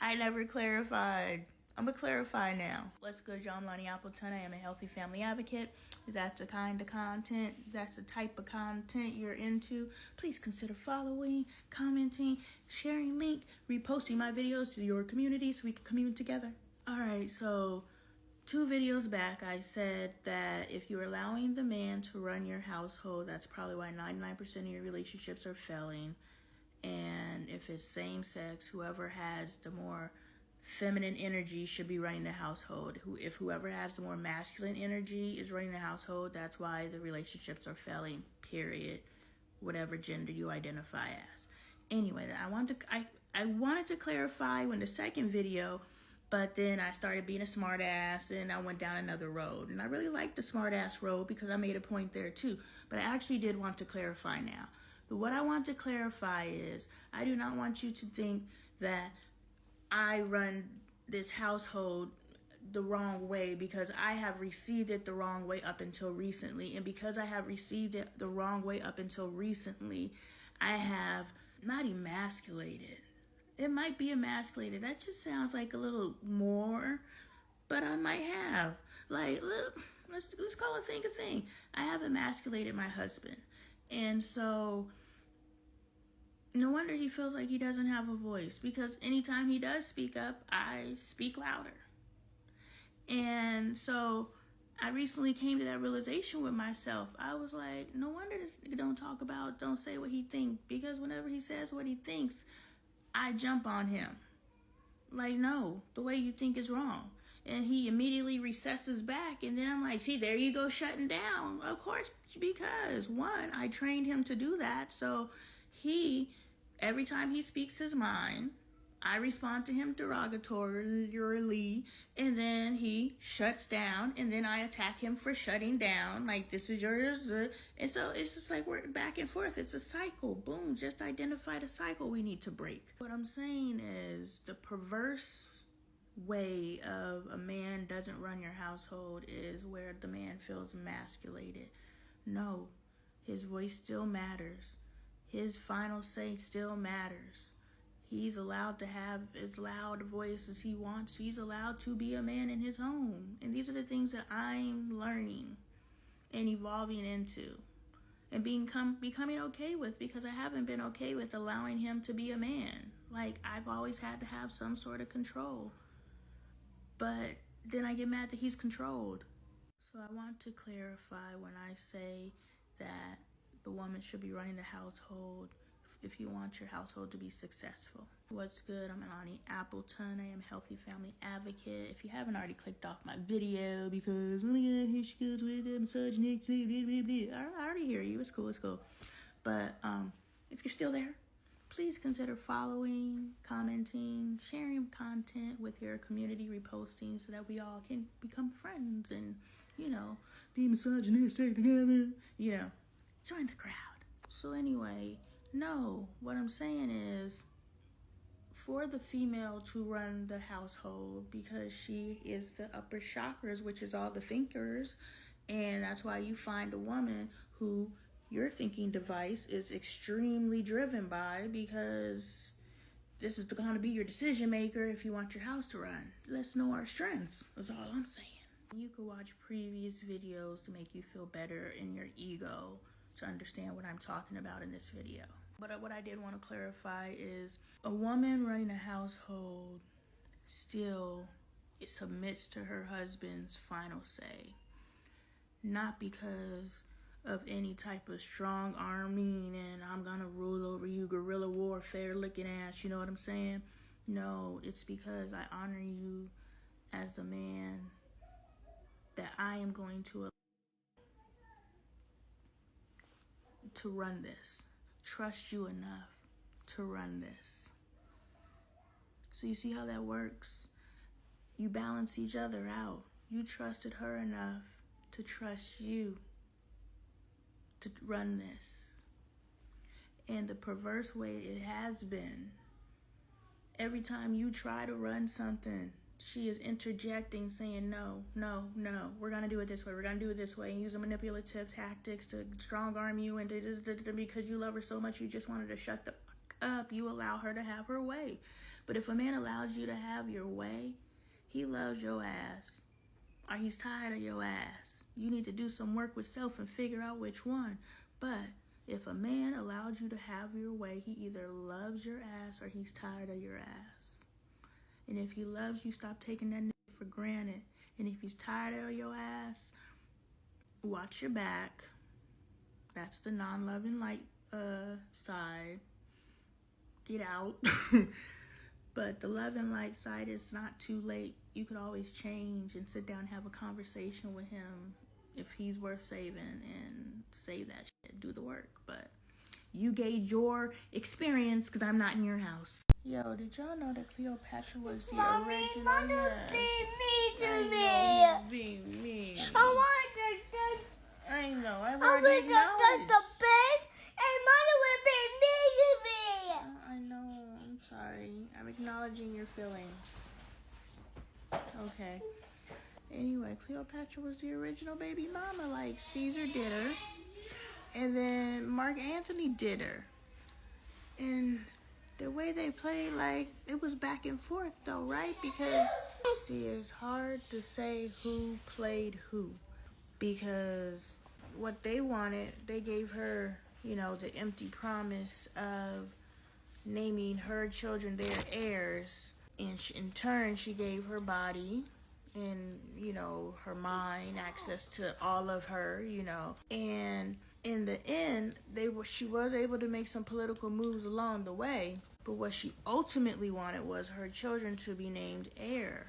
I never clarified. I'm gonna clarify now. What's good, y'all? I'm Lonnie Appleton. I am a healthy family advocate. If that's the kind of content, that's the type of content you're into, please consider following, commenting, sharing link, reposting my videos to your community so we can commune together. All right, so 2 videos back, I said that if you're allowing the man to run your household, that's probably why 99% of your relationships are failing. And if it's same sex, whoever has the more feminine energy should be running the household. If whoever has the more masculine energy is running the household, that's why the relationships are failing, period. Whatever gender you identify as. Anyway, I wanted to clarify when the second video, but then I started being a smart ass and I went down another road. And I really like the smart ass road because I made a point there too. But I actually did want to clarify now. But what I want to clarify is I do not want you to think that I run this household the wrong way because I have received it the wrong way up until recently. And because I have received it the wrong way up until recently, I have not emasculated. It might be emasculated. That just sounds like a little more, but I might have. Like, let's call a thing a thing. I have emasculated my husband. And so no wonder he feels like he doesn't have a voice, because anytime he does speak up, I speak louder. And so I recently came to that realization with myself. I was like, no wonder this nigga don't say what he thinks, because whenever he says what he thinks, I jump on him. Like, no, the way you think is wrong. And he immediately recesses back. And then I'm like, see, there you go, shutting down. Of course, because 1, I trained him to do that. So every time he speaks his mind, I respond to him derogatorily, and then he shuts down, and then I attack him for shutting down, like, this is yours. And so it's just like we're back and forth. It's a cycle. Boom, just identified a cycle we need to break. What I'm saying is the perverse way of a man doesn't run your household is where the man feels emasculated. No, his voice still matters. His final say still matters. He's allowed to have as loud a voice as he wants. He's allowed to be a man in his home. And these are the things that I'm learning and evolving into and becoming okay with, because I haven't been okay with allowing him to be a man. Like, I've always had to have some sort of control. But then I get mad that he's controlled. So I want to clarify when I say that the woman should be running the household if you want your household to be successful. What's good? I'm Lonnie Appleton. I am a healthy family advocate. If you haven't already clicked off my video because, oh my God, here she goes with the misogyny, I already hear you. It's cool. But if you're still there, please consider following, commenting, sharing content with your community, reposting, so that we all can become friends and, be misogynistic together. Join the crowd. So anyway, no, what I'm saying is, for the female to run the household, because she is the upper chakras, which is all the thinkers, and that's why you find a woman who your thinking device is extremely driven by, because this is going to be your decision maker if you want your house to run. Let's know our strengths. That's all I'm saying. You could watch previous videos to make you feel better in your ego, to understand what I'm talking about in this video. But what I did want to clarify is a woman running a household still submits to her husband's final say. Not because of any type of strong arming and I'm gonna rule over you, guerrilla warfare looking ass, you know what I'm saying? No, it's because I honor you as the man that I am going to run this. Trust you enough to run this. So you see how that works? You balance each other out. You trusted her enough to trust you to run this. And the perverse way it has been, every time you try to run something, she is interjecting, saying, no, we're going to do it this way. We're going to do it this way. And using manipulative tactics to strong arm you, and because you love her so much, you just wanted to shut the fuck up, you allow her to have her way. But if a man allows you to have your way, he loves your ass, or he's tired of your ass. You need to do some work with self and figure out which one. But if a man allows you to have your way, he either loves your ass or he's tired of your ass. And if he loves you, stop taking that nigga for granted. And if he's tired of your ass, watch your back. That's the non-loving light side. Get out. But the loving light side is not too late. You could always change and sit down and have a conversation with him if he's worth saving, and save that shit. Do the work. But you gauge your experience, because I'm not in your house. Yo, did y'all know that Cleopatra was the original? Mommy, being mean to me. He's being mean. I want to I know. I've I already want to acknowledged. the bed, and Mother was being mean to me. I know. I'm sorry. I'm acknowledging your feelings. Okay. Anyway, Cleopatra was the original baby mama. Like, Caesar did her, and then Mark Antony did her. And the way they played, like, it was back and forth, though, right? Because, see, it's hard to say who played who. Because what they wanted, they gave her, you know, the empty promise of naming her children their heirs. And in turn, she gave her body and, you know, her mind, access to all of her, you know. And in the end, she was able to make some political moves along the way. But what she ultimately wanted was her children to be named heir,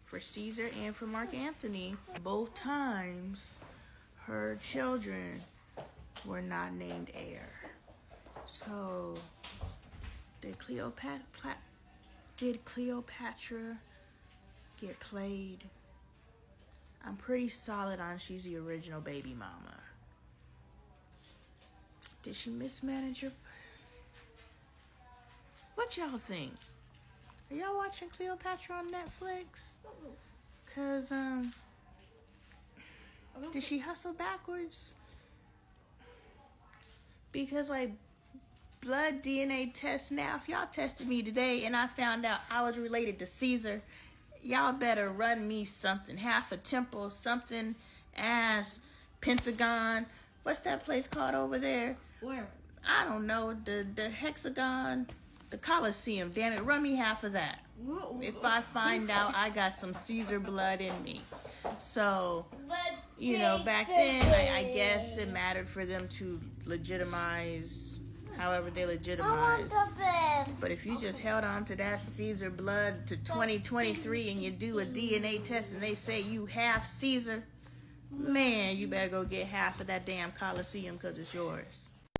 for Caesar and for Mark Antony. Both times, her children were not named heir. So, did Cleopatra get played? I'm pretty solid on she's the original baby mama. Did she mismanage her? What y'all think? Are y'all watching Cleopatra on Netflix? Cause did she hustle backwards? Because like blood DNA test now, if y'all tested me today and I found out I was related to Caesar, y'all better run me something. Half a temple, something, ass, Pentagon. What's that place called over there? Where? I don't know. The hexagon, the Colosseum. Damn it, run me half of that. If I find out I got some Caesar blood in me. So, you know, back then, I guess it mattered for them to legitimize however they legitimize. But if you just held on to that Caesar blood to 2023 and you do a DNA test and they say you half Caesar, man, you better go get half of that damn Colosseum because it's yours.